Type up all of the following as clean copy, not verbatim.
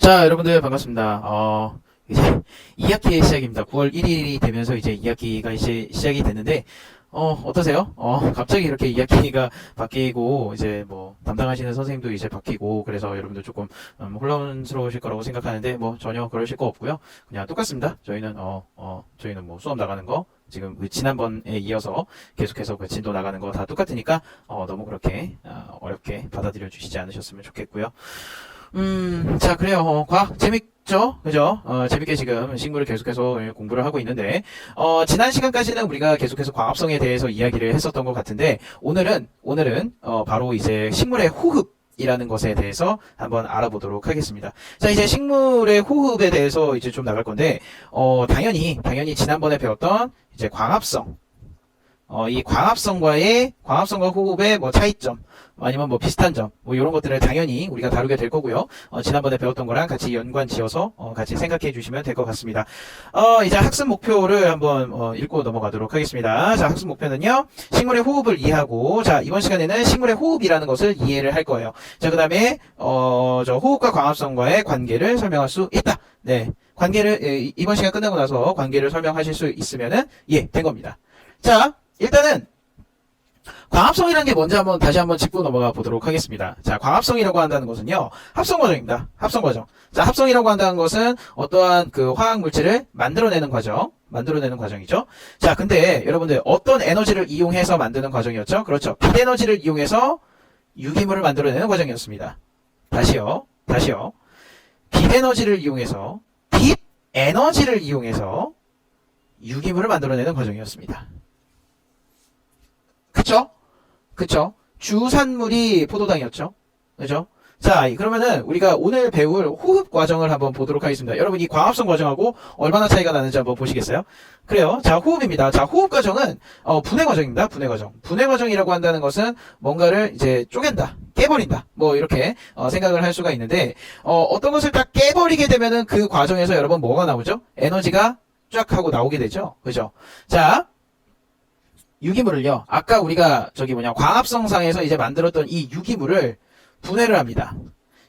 자, 여러분들 반갑습니다. 이제 2학기의 시작입니다. 9월 1일이 되면서 이제 2학기가 이제 시작이 됐는데, 어떠세요? 갑자기 이렇게 2학기가 바뀌고, 이제 뭐, 담당하시는 선생님도 이제 바뀌고, 그래서 여러분들 조금, 혼란스러우실 거라고 생각하는데, 뭐, 전혀 그러실 거 없고요. 그냥 똑같습니다. 저희는 뭐, 수업 나가는 거, 지금 그 지난번에 이어서 계속해서 그 진도 나가는 거 다 똑같으니까, 너무 그렇게, 어렵게 받아들여 주시지 않으셨으면 좋겠고요. 자, 그래요. 과학 재밌죠? 그죠? 재밌게 지금 식물을 계속해서 공부를 하고 있는데, 지난 시간까지는 우리가 계속해서 과합성에 대해서 이야기를 했었던 것 같은데, 오늘은, 바로 이제 식물의 호흡이라는 것에 대해서 한번 알아보도록 하겠습니다. 자, 이제 식물의 호흡에 대해서 이제 좀 나갈 건데, 당연히 지난번에 배웠던 이제 광합성, 이 광합성과 호흡의 뭐 차이점, 아니면 뭐 비슷한 점, 뭐 이런 것들을 당연히 우리가 다루게 될 거고요. 지난번에 배웠던 거랑 같이 연관 지어서, 같이 생각해 주시면 될 것 같습니다. 이제 학습 목표를 한번, 읽고 넘어가도록 하겠습니다. 자, 학습 목표는요, 식물의 호흡을 이해하고, 자, 이번 시간에는 식물의 호흡이라는 것을 이해를 할 거예요. 자, 그 다음에, 호흡과 광합성과의 관계를 설명할 수 있다. 네. 관계를, 이번 시간 끝나고 나서 관계를 설명하실 수 있으면은, 예, 된 겁니다. 자, 일단은 광합성이라는 게 뭔지 다시 한번 짚고 넘어가 보도록 하겠습니다. 자, 광합성이라고 한다는 것은요, 합성 과정입니다. 합성 과정. 자, 합성이라고 한다는 것은 어떠한 그 화학 물질을 만들어내는 과정이죠. 자, 근데 여러분들 어떤 에너지를 이용해서 만드는 과정이었죠? 그렇죠. 빛 에너지를 이용해서 유기물을 만들어내는 과정이었습니다. 다시요. 빛 에너지를 이용해서 유기물을 만들어내는 과정이었습니다. 그쵸? 주산물이 포도당이었죠. 그죠? 자, 그러면은 우리가 오늘 배울 호흡 과정을 한번 보도록 하겠습니다. 여러분, 이 광합성 과정하고 얼마나 차이가 나는지 한번 보시겠어요? 그래요. 자, 호흡입니다. 자, 호흡 과정은 분해 과정입니다. 분해 과정. 분해 과정이라고 한다는 것은 뭔가를 이제 쪼갠다, 깨버린다. 뭐 이렇게 생각을 할 수가 있는데, 어떤 것을 딱 깨버리게 되면은 그 과정에서 여러분 뭐가 나오죠? 에너지가 쫙 하고 나오게 되죠. 그죠? 자, 유기물을요, 아까 우리가 광합성상에서 이제 만들었던 이 유기물을 분해를 합니다.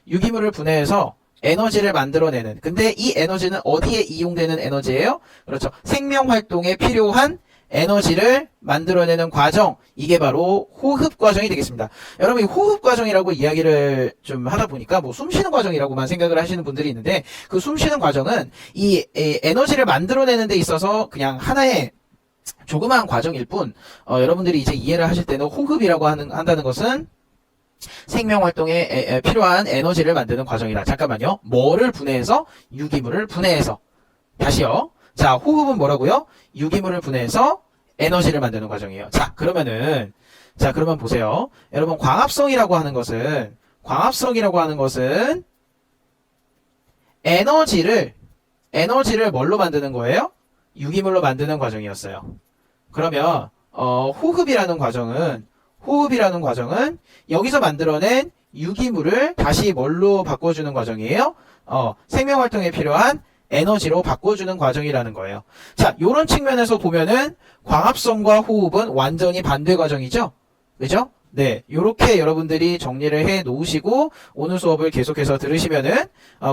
유기물을 분해해서 에너지를 만들어내는, 근데 이 에너지는 어디에 이용되는 에너지예요? 그렇죠. 생명활동에 필요한 에너지를 만들어내는 과정, 이게 바로 호흡 과정이 되겠습니다. 여러분, 이 호흡 과정이라고 이야기를 좀 하다 보니까 뭐 숨쉬는 과정이라고만 생각을 하시는 분들이 있는데, 그 숨쉬는 과정은 이 에너지를 만들어내는 데 있어서 그냥 하나의 조그마한 과정일 뿐, 여러분들이 이제 이해를 하실 때는 호흡이라고 한다는 것은 생명활동에 필요한 에너지를 만드는 과정이다. 잠깐만요. 뭐를 분해해서? 유기물을 분해해서. 다시요. 자, 호흡은 뭐라고요? 유기물을 분해해서 에너지를 만드는 과정이에요. 자, 그러면 보세요. 여러분, 광합성이라고 하는 것은 에너지를 뭘로 만드는 거예요? 유기물로 만드는 과정이었어요. 그러면 호흡이라는 과정은 여기서 만들어낸 유기물을 다시 뭘로 바꿔주는 과정이에요? 생명활동에 필요한 에너지로 바꿔주는 과정이라는 거예요. 자, 요런 측면에서 보면은 광합성과 호흡은 완전히 반대 과정이죠? 그죠? 네, 요렇게 여러분들이 정리를 해 놓으시고 오늘 수업을 계속해서 들으시면은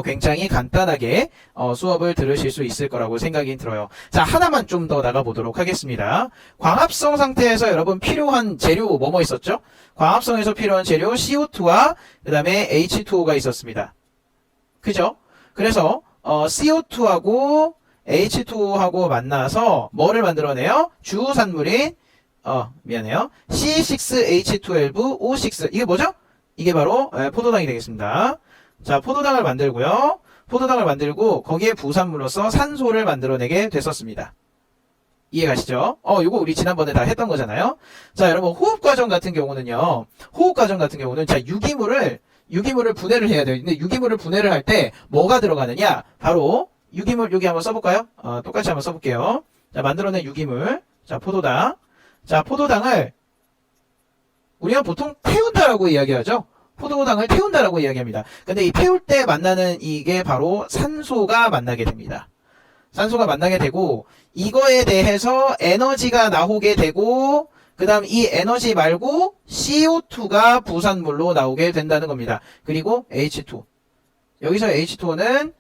굉장히 간단하게 수업을 들으실 수 있을 거라고 생각이 들어요. 자, 하나만 좀 더 나가보도록 하겠습니다. 광합성 상태에서 여러분 필요한 재료 뭐뭐 있었죠? 광합성에서 필요한 재료 CO2와 그 다음에 H2O가 있었습니다. 그죠? 그래서 CO2하고 H2O하고 만나서 뭐를 만들어내요? 주산물인 C6H12O6. 이게 뭐죠? 이게 바로 포도당이 되겠습니다. 자, 포도당을 만들고요. 포도당을 만들고 거기에 부산물로서 산소를 만들어내게 됐었습니다. 이해가시죠? 이거 우리 지난번에 다 했던 거잖아요. 자, 여러분, 호흡 과정 같은 경우는 자, 유기물을 분해를 해야 돼요. 근데 유기물을 분해를 할 때 뭐가 들어가느냐? 바로 유기물, 여기 한번 써볼까요? 똑같이 한번 써볼게요. 자, 만들어낸 유기물. 자, 포도당. 자, 포도당을 우리가 보통 태운다라고 이야기하죠. 포도당을 태운다라고 이야기합니다. 근데 이 태울 때 만나는 이게 바로 산소가 만나게 됩니다. 산소가 만나게 되고 이거에 대해서 에너지가 나오게 되고 그 다음 이 에너지 말고 CO2가 부산물로 나오게 된다는 겁니다. 그리고 H2. 여기서 H2O는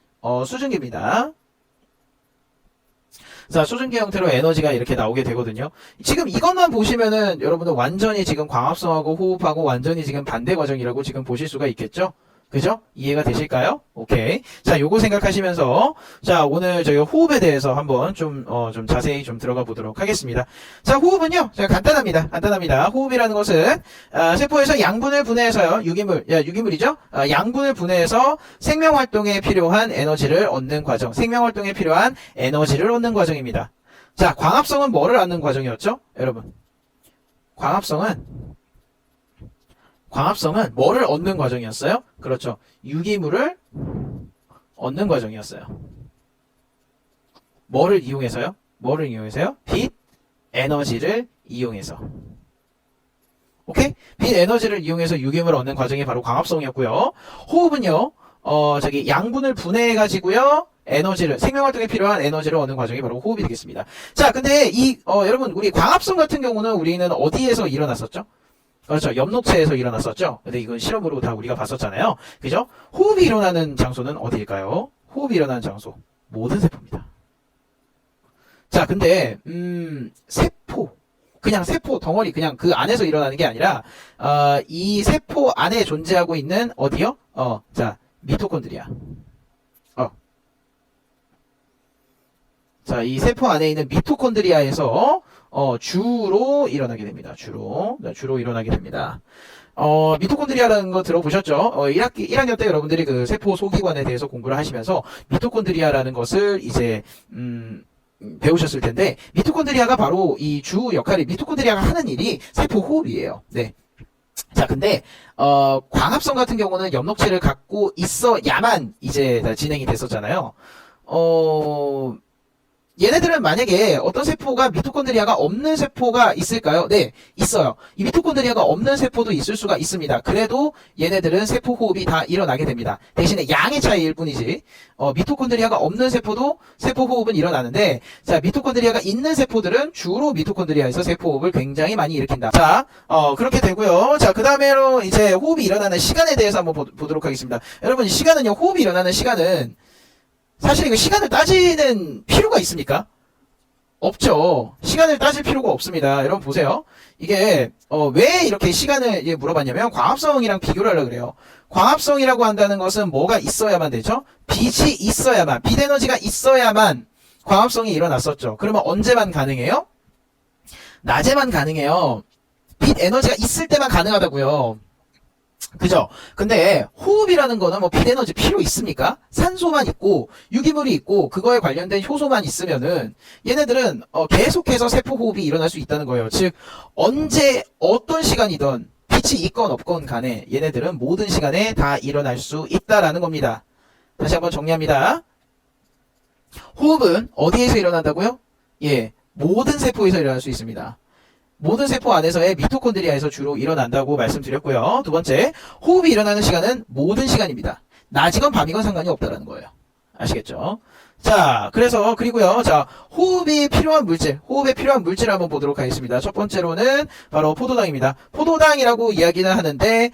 수증기입니다. 자, 수증기 형태로 에너지가 이렇게 나오게 되거든요. 지금 이것만 보시면은 여러분들 완전히 지금 광합성하고 호흡하고 완전히 지금 반대 과정이라고 지금 보실 수가 있겠죠? 그죠? 이해가 되실까요? 오케이. 자, 요거 생각하시면서, 자, 오늘 저희 호흡에 대해서 한번 좀 자세히 좀 들어가 보도록 하겠습니다. 자, 호흡은요, 자, 간단합니다. 간단합니다. 호흡이라는 것은, 세포에서 양분을 분해해서요, 유기물이죠? 양분을 분해해서 생명활동에 필요한 에너지를 얻는 과정, 생명활동에 필요한 에너지를 얻는 과정입니다. 자, 광합성은 뭐를 얻는 과정이었죠? 여러분. 광합성은 뭐를 얻는 과정이었어요? 그렇죠. 유기물을 얻는 과정이었어요. 뭐를 이용해서요? 뭐를 이용해서요? 빛, 에너지를 이용해서. 오케이? 빛, 에너지를 이용해서 유기물을 얻는 과정이 바로 광합성이었고요. 호흡은요, 양분을 분해해가지고요, 생명활동에 필요한 에너지를 얻는 과정이 바로 호흡이 되겠습니다. 자, 근데 여러분, 우리 광합성 같은 경우는 우리는 어디에서 일어났었죠? 그렇죠. 엽록체에서 일어났었죠. 근데 이건 실험으로 다 우리가 봤었잖아요. 그죠? 호흡이 일어나는 장소는 어디일까요? 호흡이 일어나는 장소. 모든 세포입니다. 자, 근데, 그냥 세포 덩어리, 그냥 그 안에서 일어나는 게 아니라, 이 세포 안에 존재하고 있는, 어디요? 자, 미토콘드리아. 자, 이 세포 안에 있는 미토콘드리아에서, 주로 일어나게 됩니다. 주로 일어나게 됩니다. 미토콘드리아라는 거 들어보셨죠? 1학년 때 여러분들이 그 세포 소기관에 대해서 공부를 하시면서 미토콘드리아라는 것을 이제, 배우셨을 텐데, 미토콘드리아가 바로 이 주 역할이, 미토콘드리아가 하는 일이 세포 호흡이에요. 네. 자, 근데, 광합성 같은 경우는 엽록체를 갖고 있어야만 이제 진행이 됐었잖아요. 얘네들은 만약에 어떤 세포가 미토콘드리아가 없는 세포가 있을까요? 네, 있어요. 이 미토콘드리아가 없는 세포도 있을 수가 있습니다. 그래도 얘네들은 세포 호흡이 다 일어나게 됩니다. 대신에 양의 차이일 뿐이지, 미토콘드리아가 없는 세포도 세포 호흡은 일어나는데, 자, 미토콘드리아가 있는 세포들은 주로 미토콘드리아에서 세포 호흡을 굉장히 많이 일으킨다. 자, 그렇게 되고요. 자, 그 다음에로 이제 호흡이 일어나는 시간에 대해서 한번 보도록 하겠습니다. 여러분, 시간은요, 호흡이 일어나는 시간은 사실 이거 시간을 따지는 필요가 있습니까? 없죠. 시간을 따질 필요가 없습니다. 여러분 보세요. 이게 왜 이렇게 시간을 물어봤냐면 광합성이랑 비교를 하려고 그래요. 광합성이라고 한다는 것은 뭐가 있어야만 되죠? 빛이 있어야만, 빛 에너지가 있어야만 광합성이 일어났었죠. 그러면 언제만 가능해요? 낮에만 가능해요. 빛 에너지가 있을 때만 가능하다고요. 그죠? 근데 호흡이라는 거는 뭐 빛 에너지 필요 있습니까? 산소만 있고 유기물이 있고 그거에 관련된 효소만 있으면은 얘네들은 계속해서 세포 호흡이 일어날 수 있다는 거예요. 즉 언제 어떤 시간이든 빛이 있건 없건 간에 얘네들은 모든 시간에 다 일어날 수 있다라는 겁니다. 다시 한번 정리합니다. 호흡은 어디에서 일어난다고요? 예, 모든 세포에서 일어날 수 있습니다. 모든 세포 안에서의 미토콘드리아에서 주로 일어난다고 말씀드렸고요. 두 번째, 호흡이 일어나는 시간은 모든 시간입니다. 낮이건 밤이건 상관이 없다라는 거예요. 아시겠죠? 자, 그리고요. 자, 호흡에 필요한 물질을 한번 보도록 하겠습니다. 첫 번째로는 바로 포도당입니다. 포도당이라고 이야기는 하는데,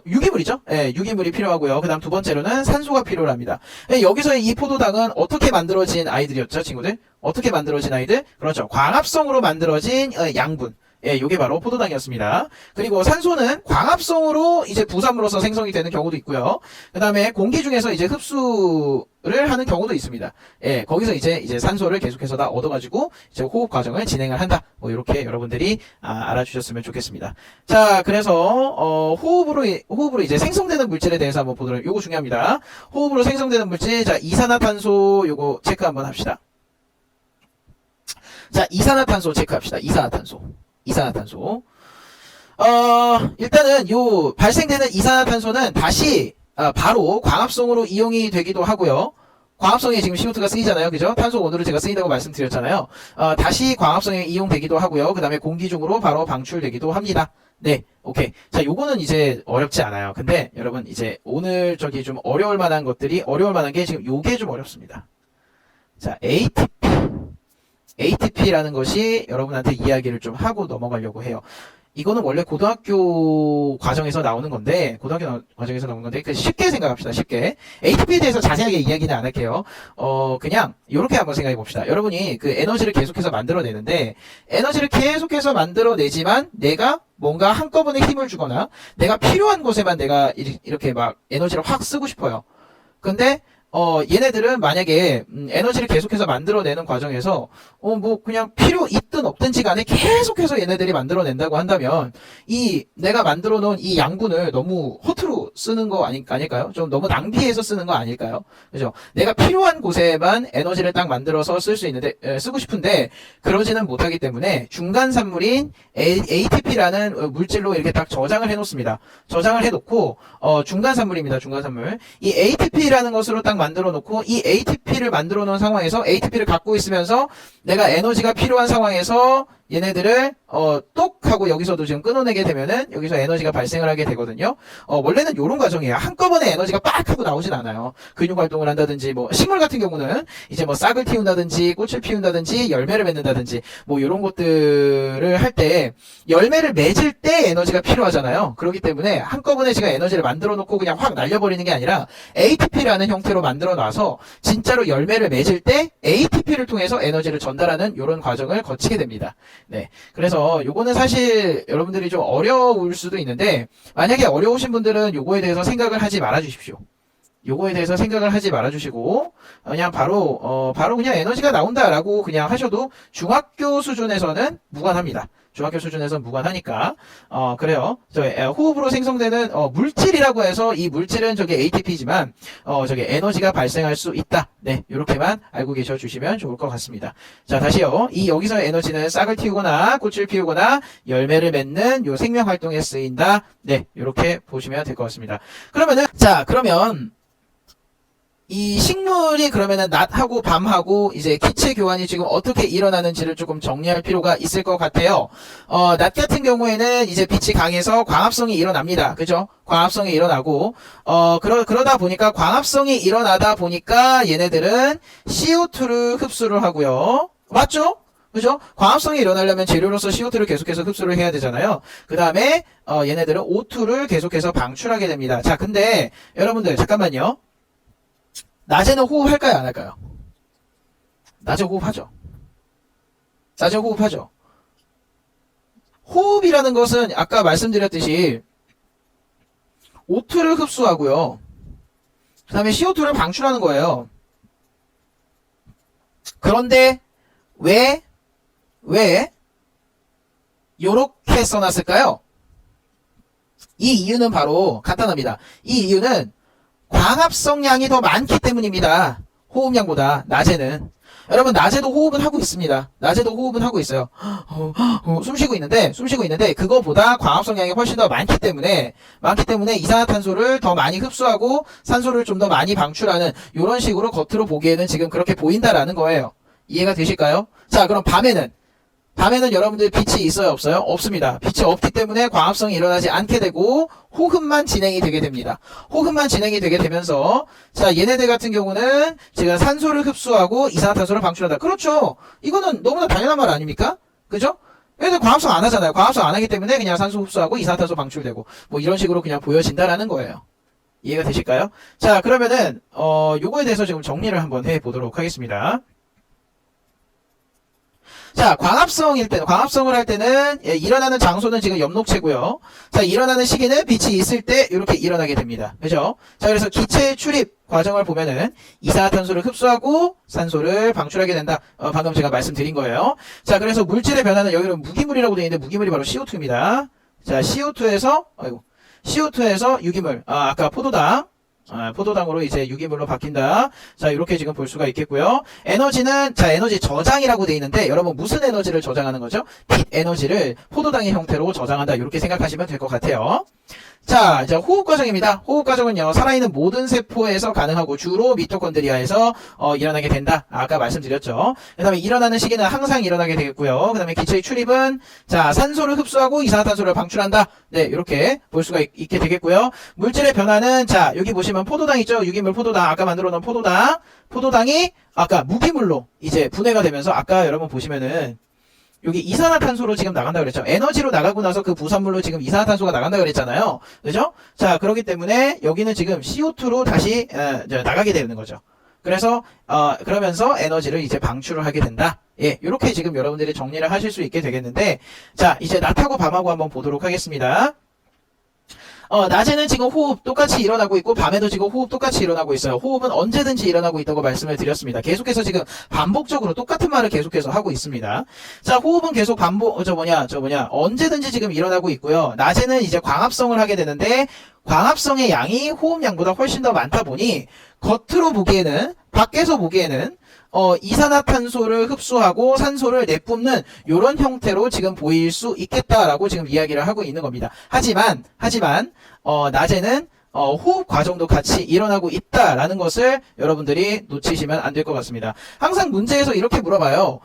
유기물이죠? 예, 유기물이 필요하고요. 그 다음 두 번째로는 산소가 필요합니다. 예, 여기서 이 포도당은 어떻게 만들어진 아이들이었죠, 친구들? 어떻게 만들어진 아이들? 그렇죠. 광합성으로 만들어진 양분. 예, 요게 바로 포도당이었습니다. 그리고 산소는 광합성으로 이제 부산물로서 생성이 되는 경우도 있고요. 그 다음에 공기 중에서 이제 흡수를 하는 경우도 있습니다. 예, 거기서 이제 산소를 계속해서 다 얻어가지고 이제 호흡 과정을 진행을 한다. 뭐 이렇게 여러분들이 알아주셨으면 좋겠습니다. 자, 그래서 호흡으로 이제 생성되는 물질에 대해서 한번 보도록. 요거 중요합니다. 호흡으로 생성되는 물질, 자, 이산화탄소 요거 체크 한번 합시다. 자, 이산화탄소 체크합시다. 이산화탄소. 일단은 요 발생되는 이산화탄소는 다시 바로 광합성으로 이용이 되기도 하고요. 광합성에 지금 CO2가 쓰이잖아요. 그죠? 탄소 원으로 제가 쓰인다고 말씀드렸잖아요. 다시 광합성에 이용되기도 하고요. 그 다음에 공기 중으로 바로 방출되기도 합니다. 네, 오케이. 자, 요거는 이제 어렵지 않아요. 근데 여러분 이제 오늘 좀 어려울 만한 게 지금 요게 좀 어렵습니다. 자, ATP라는 것이 여러분한테 이야기를 좀 하고 넘어가려고 해요. 이거는 원래 고등학교 과정에서 나오는 건데, 과정에서 나오는 건데, 쉽게 생각합시다, 쉽게. ATP에 대해서 자세하게 이야기는 안 할게요. 그냥, 요렇게 한번 생각해 봅시다. 여러분이 그 에너지를 계속해서 만들어내는데, 에너지를 계속해서 만들어내지만, 내가 뭔가 한꺼번에 힘을 주거나, 내가 필요한 곳에만 내가 이렇게 막 에너지를 확 쓰고 싶어요. 근데, 얘네들은 만약에 에너지를 계속해서 만들어내는 과정에서 뭐 그냥 필요 있든 없든지 간에 계속해서 얘네들이 만들어낸다고 한다면 이 내가 만들어 놓은 이 양분을 너무 허투루 쓰는 거 아닐까요? 좀 너무 낭비해서 쓰는 거 아닐까요? 그죠? 내가 필요한 곳에만 에너지를 딱 만들어서 쓸 수 있는데 쓰고 싶은데 그러지는 못하기 때문에 중간 산물인 ATP라는 물질로 이렇게 딱 저장을 해 놓습니다. 저장을 해 놓고 중간 산물입니다. 중간 산물. 이 ATP라는 것으로 딱 만들어 놓고 이 ATP를 만들어 놓은 상황에서 ATP를 갖고 있으면서 내가 에너지가 필요한 상황에서 얘네들을 똑 하고 여기서도 지금 끊어내게 되면은 여기서 에너지가 발생을 하게 되거든요. 원래는 이런 과정이에요. 한꺼번에 에너지가 빡 하고 나오진 않아요. 근육 활동을 한다든지 뭐 식물 같은 경우는 이제 뭐 싹을 틔운다든지 꽃을 피운다든지 열매를 맺는다든지 뭐 이런 것들을 할 때 열매를 맺을 때 에너지가 필요하잖아요. 그렇기 때문에 한꺼번에 제가 에너지를 만들어 놓고 그냥 확 날려버리는 게 아니라 ATP라는 형태로 만들어 놔서 진짜로 열매를 맺을 때 ATP를 통해서 에너지를 전달하는 이런 과정을 거치게 됩니다. 네. 그래서 요거는 사실 여러분들이 좀 어려울 수도 있는데 만약에 어려우신 분들은 요거에 대해서 생각을 하지 말아 주십시오. 요거에 대해서 생각을 하지 말아 주시고 그냥 바로 그냥 에너지가 나온다라고 그냥 하셔도 중학교 수준에서는 무관합니다. 중학교 수준에서는 무관하니까 그래요. 호흡으로 생성되는 물질이라고 해서 이 물질은 저게 ATP지만 저게 에너지가 발생할 수 있다. 네, 이렇게만 알고 계셔 주시면 좋을 것 같습니다. 자, 다시요. 이 여기서 에너지는 싹을 틔우거나 꽃을 피우거나 열매를 맺는 요 생명 활동에 쓰인다. 네, 이렇게 보시면 될 것 같습니다. 그러면 이 식물이 그러면은 낮하고 밤하고 이제 기체 교환이 지금 어떻게 일어나는지를 조금 정리할 필요가 있을 것 같아요. 낮 같은 경우에는 이제 빛이 강해서 광합성이 일어납니다. 그죠? 광합성이 일어나고, 그러다 보니까 광합성이 일어나다 보니까 얘네들은 CO2를 흡수를 하고요. 맞죠? 그죠? 광합성이 일어나려면 재료로서 CO2를 계속해서 흡수를 해야 되잖아요. 그 다음에, 얘네들은 O2를 계속해서 방출하게 됩니다. 자, 근데, 여러분들, 잠깐만요. 낮에는 호흡할까요? 안 할까요? 낮에 호흡하죠. 낮에 호흡하죠. 호흡이라는 것은 아까 말씀드렸듯이 O2를 흡수하고요. 그 다음에 CO2를 방출하는 거예요. 그런데 왜 요렇게 써놨을까요? 이 이유는 바로 간단합니다. 이 이유는 광합성량이 더 많기 때문입니다. 호흡량보다 낮에는. 여러분 낮에도 호흡은 하고 있습니다. 낮에도 호흡은 하고 있어요. 숨 쉬고 있는데 그거보다 광합성량이 훨씬 더 많기 때문에 이산화탄소를 더 많이 흡수하고 산소를 좀 더 많이 방출하는 이런 식으로 겉으로 보기에는 지금 그렇게 보인다라는 거예요. 이해가 되실까요? 자, 그럼 밤에는 여러분들 빛이 있어요, 없어요? 없습니다. 빛이 없기 때문에 광합성이 일어나지 않게 되고 호흡만 진행이 되게 됩니다. 호흡만 진행이 되게 되면서 자, 얘네들 같은 경우는 제가 산소를 흡수하고 이산화탄소를 방출한다. 그렇죠. 이거는 너무나 당연한 말 아닙니까? 그죠? 얘네들 광합성 안 하잖아요. 광합성 안 하기 때문에 그냥 산소 흡수하고 이산화탄소 방출되고 뭐 이런 식으로 그냥 보여진다라는 거예요. 이해가 되실까요? 자, 그러면은 요거에 대해서 지금 정리를 한번 해 보도록 하겠습니다. 자, 광합성을 할 때는 일어나는 장소는 지금 엽록체고요. 자, 일어나는 시기는 빛이 있을 때 이렇게 일어나게 됩니다. 그죠? 자, 그래서 기체 출입 과정을 보면은 이산화탄소를 흡수하고 산소를 방출하게 된다. 방금 제가 말씀드린 거예요. 자, 그래서 물질의 변화는 여기는 무기물이라고 되어 있는데 무기물이 바로 CO2입니다. 자, CO2에서 유기물. 아까 포도당으로 이제 유기물로 바뀐다. 자, 이렇게 지금 볼 수가 있겠고요. 에너지는, 에너지 저장이라고 돼 있는데, 여러분 무슨 에너지를 저장하는 거죠? 빛 에너지를 포도당의 형태로 저장한다. 이렇게 생각하시면 될 것 같아요. 자, 이제 호흡 과정입니다. 호흡 과정은요, 살아있는 모든 세포에서 가능하고 주로 미토콘드리아에서 일어나게 된다. 아까 말씀드렸죠. 그 다음에 일어나는 시기는 항상 일어나게 되겠고요. 그 다음에 기체의 출입은 자, 산소를 흡수하고 이산화탄소를 방출한다. 네, 이렇게 볼 수가 있게 되겠고요. 물질의 변화는 자, 여기 보시면 포도당 있죠? 유기물 포도당, 아까 만들어 놓은 포도당이 아까 무기물로 이제 분해가 되면서 아까 여러분 보시면은 여기 이산화탄소로 지금 나간다 그랬죠. 에너지로 나가고 나서 그 부산물로 지금 이산화탄소가 나간다 그랬잖아요. 그죠? 자, 그렇기 때문에 여기는 지금 CO2로 다시 나가게 되는 거죠. 그래서 그러면서 에너지를 이제 방출을 하게 된다. 예, 이렇게 지금 여러분들이 정리를 하실 수 있게 되겠는데, 자, 이제 낮하고 밤하고 한번 보도록 하겠습니다. 낮에는 지금 호흡 똑같이 일어나고 있고 밤에도 지금 호흡 똑같이 일어나고 있어요. 호흡은 언제든지 일어나고 있다고 말씀을 드렸습니다. 계속해서 지금 반복적으로 똑같은 말을 계속해서 하고 있습니다. 자, 호흡은 계속 언제든지 지금 일어나고 있고요. 낮에는 이제 광합성을 하게 되는데 광합성의 양이 호흡량보다 훨씬 더 많다 보니 겉으로 보기에는, 밖에서 보기에는 이산화탄소를 흡수하고 산소를 내뿜는 이런 형태로 지금 보일 수 있겠다라고 지금 이야기를 하고 있는 겁니다. 하지만 낮에는 호흡 과정도 같이 일어나고 있다라는 것을 여러분들이 놓치시면 안 될 것 같습니다. 항상 문제에서 이렇게 물어봐요.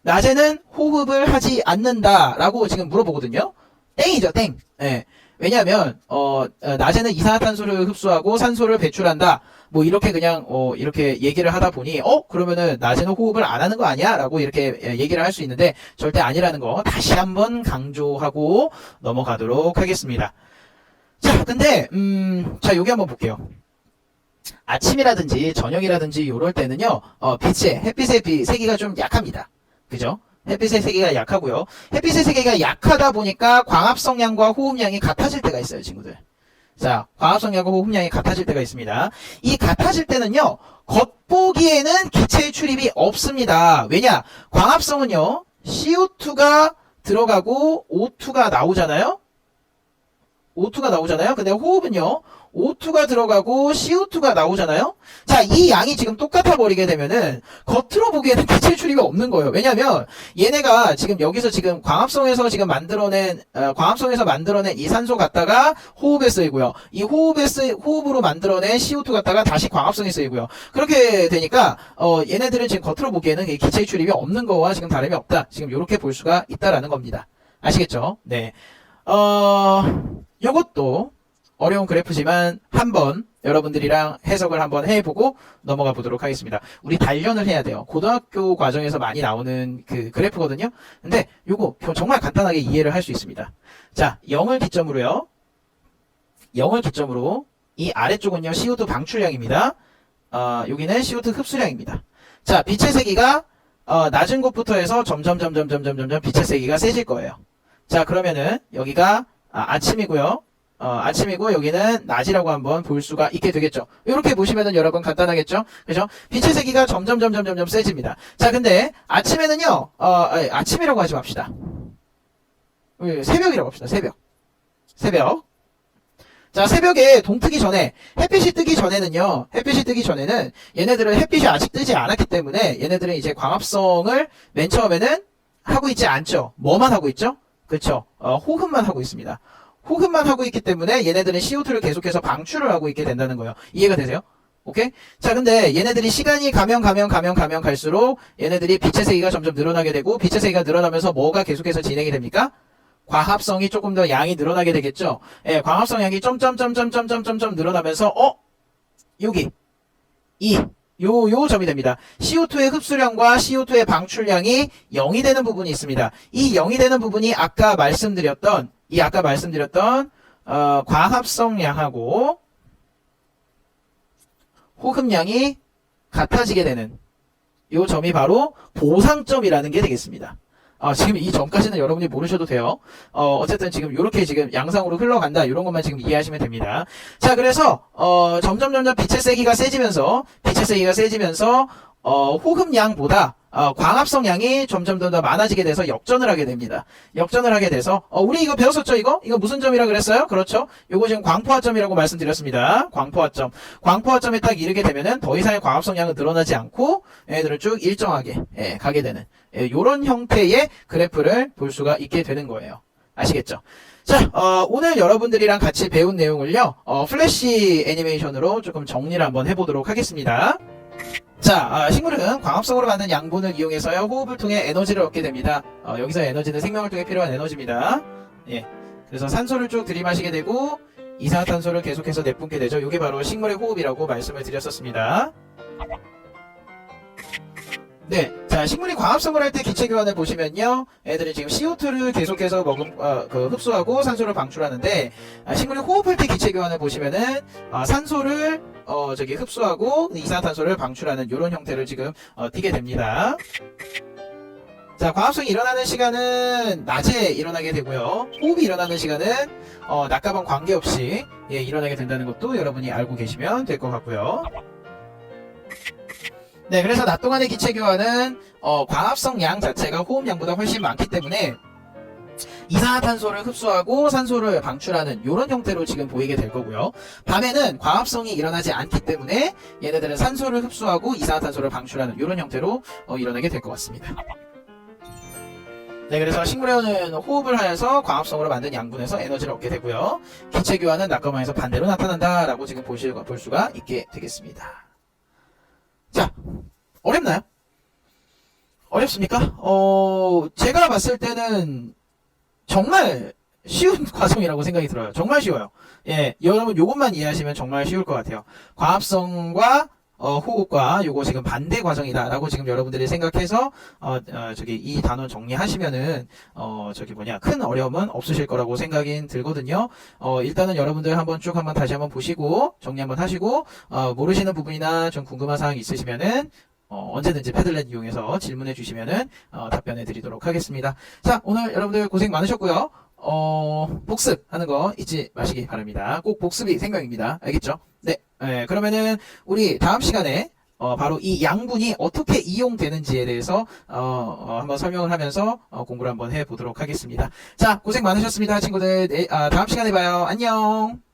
낮에는 호흡을 하지 않는다라고 지금 물어보거든요. 땡이죠, 땡. 예. 왜냐하면 낮에는 이산화탄소를 흡수하고 산소를 배출한다. 뭐 이렇게 그냥 이렇게 얘기를 하다 보니 그러면은 낮에는 호흡을 안 하는 거 아니야? 라고 이렇게 얘기를 할 수 있는데 절대 아니라는 거 다시 한번 강조하고 넘어가도록 하겠습니다. 자, 근데 자, 여기 한번 볼게요. 아침이라든지 저녁이라든지 이럴 때는요, 햇빛의 세기가 좀 약합니다. 그죠? 햇빛의 세기가 약하고요. 햇빛의 세기가 약하다 보니까 광합성량과 호흡량이 같아질 때가 있어요, 친구들. 자, 광합성량과 호흡량이 같아질 때가 있습니다. 이 같아질 때는요, 겉보기에는 기체의 출입이 없습니다. 왜냐? 광합성은요, CO2가 들어가고 O2가 나오잖아요? O2가 나오잖아요. 근데 호흡은요, O2가 들어가고 CO2가 나오잖아요. 자, 이 양이 지금 똑같아 버리게 되면은 겉으로 보기에는 기체 출입이 없는 거예요. 왜냐면 얘네가 지금 여기서 지금 광합성에서 만들어낸 이 산소 갖다가 호흡에 쓰이고요. 이 호흡으로 만들어낸 CO2 갖다가 다시 광합성에 쓰이고요. 그렇게 되니까 얘네들은 지금 겉으로 보기에는 기체 출입이 없는 거와 지금 다름이 없다. 지금 이렇게 볼 수가 있다라는 겁니다. 아시겠죠? 네. 요것도 어려운 그래프지만 한번 여러분들이랑 해석을 한번 해보고 넘어가 보도록 하겠습니다. 우리 단련을 해야 돼요. 고등학교 과정에서 많이 나오는 그 그래프거든요. 근데 요거 정말 간단하게 이해를 할 수 있습니다. 자, 0을 기점으로 이 아래쪽은요 CO2 방출량입니다. 여기는 CO2 흡수량입니다. 자, 빛의 세기가 낮은 곳부터 해서 점점 빛의 세기가 세질 거예요. 자, 그러면은 여기가 아침이고요. 아침이고 여기는 낮이라고 한번 볼 수가 있게 되겠죠. 이렇게 보시면은 여러분 간단하겠죠? 그죠? 빛의 세기가 점점 세집니다. 자, 근데 아침에는요, 아침이라고 하지 맙시다. 새벽이라고 합시다. 새벽. 자, 새벽에 동트기 전에, 햇빛이 뜨기 전에는 얘네들은 햇빛이 아직 뜨지 않았기 때문에 얘네들은 이제 광합성을 맨 처음에는 하고 있지 않죠. 뭐만 하고 있죠? 그렇죠. 호흡만 하고 있습니다. 호흡만 하고 있기 때문에 얘네들은 CO2를 계속해서 방출을 하고 있게 된다는 거예요. 이해가 되세요? 오케이? 자, 근데 얘네들이 시간이 가면 갈수록 얘네들이 빛의 세기가 점점 늘어나게 되고 빛의 세기가 늘어나면서 뭐가 계속해서 진행이 됩니까? 광합성이 조금 더 양이 늘어나게 되겠죠? 예, 광합성 양이 점점점점점점점 늘어나면서 여기 요 점이 됩니다. CO2의 흡수량과 CO2의 방출량이 0이 되는 부분이 있습니다. 이 0이 되는 부분이 아까 말씀드렸던 광합성량하고 호흡량이 같아지게 되는 요 점이 바로 보상점이라는 게 되겠습니다. 지금 이 점까지는 여러분이 모르셔도 돼요. 어쨌든 지금 이렇게 지금 양상으로 흘러간다. 이런 것만 지금 이해하시면 됩니다. 자, 그래서 점점 빛의 세기가 세지면서 호흡량보다 광합성량이 점점 더 많아지게 돼서 역전을 하게 됩니다. 역전을 하게 돼서 우리 이거 배웠었죠? 이거 무슨 점이라 그랬어요? 그렇죠? 요거 지금 광포화점이라고 말씀드렸습니다. 광포화점에 딱 이르게 되면은 더 이상의 광합성량은 늘어나지 않고 얘들은 쭉 일정하게 가게 되는 요런 형태의 그래프를 볼 수가 있게 되는 거예요. 아시겠죠? 자, 오늘 여러분들이랑 같이 배운 내용을요, 플래시 애니메이션으로 조금 정리를 한번 해보도록 하겠습니다. 자, 식물은 광합성으로 만든 양분을 이용해서요, 호흡을 통해 에너지를 얻게 됩니다. 여기서 에너지는 생명을 통해 필요한 에너지입니다. 예. 그래서 산소를 쭉 들이마시게 되고, 이산화탄소를 계속해서 내뿜게 되죠. 이게 바로 식물의 호흡이라고 말씀을 드렸었습니다. 네, 자, 식물이 광합성을 할 때 기체 교환을 보시면요, 애들이 지금 CO2를 계속해서 흡수하고 산소를 방출하는데, 식물이 호흡할 때 기체 교환을 보시면은 산소를 흡수하고 이산화탄소를 방출하는 이런 형태를 지금 띠게 됩니다. 자, 광합성이 일어나는 시간은 낮에 일어나게 되고요. 호흡이 일어나는 시간은 낮과 밤 관계없이 일어나게 된다는 것도 여러분이 알고 계시면 될 것 같고요. 네, 그래서 낮 동안의 기체 교환은 광합성 양 자체가 호흡량보다 훨씬 많기 때문에 이산화탄소를 흡수하고 산소를 방출하는 이런 형태로 지금 보이게 될 거고요. 밤에는 광합성이 일어나지 않기 때문에 얘네들은 산소를 흡수하고 이산화탄소를 방출하는 이런 형태로 일어나게 될 것 같습니다. 네, 그래서 식물에는 호흡을 하여서 광합성으로 만든 양분에서 에너지를 얻게 되고요. 기체 교환은 낮과 밤에서 반대로 나타난다라고 지금 볼 수가 있게 되겠습니다. 자, 어렵나요? 어렵습니까? 제가 봤을 때는 정말 쉬운 과정이라고 생각이 들어요. 정말 쉬워요. 예, 여러분 요것만 이해하시면 정말 쉬울 것 같아요. 광합성과 호흡과 요거 지금 반대 과정이다라고 지금 여러분들이 생각해서 이 단원 정리하시면은 큰 어려움은 없으실 거라고 생각이 들거든요. 일단은 여러분들 다시 한번 보시고 정리 한번 하시고 모르시는 부분이나 좀 궁금한 사항이 있으시면은 언제든지 패들렛 이용해서 질문해 주시면은 답변해 드리도록 하겠습니다. 자, 오늘 여러분들 고생 많으셨고요. 복습하는 거 잊지 마시기 바랍니다. 꼭 복습이 생명입니다. 알겠죠? 네. 그러면은 우리 다음 시간에 바로 이 양분이 어떻게 이용되는지에 대해서 한번 설명을 하면서 공부를 한번 해보도록 하겠습니다. 자, 고생 많으셨습니다, 친구들. 다음 시간에 봐요. 안녕.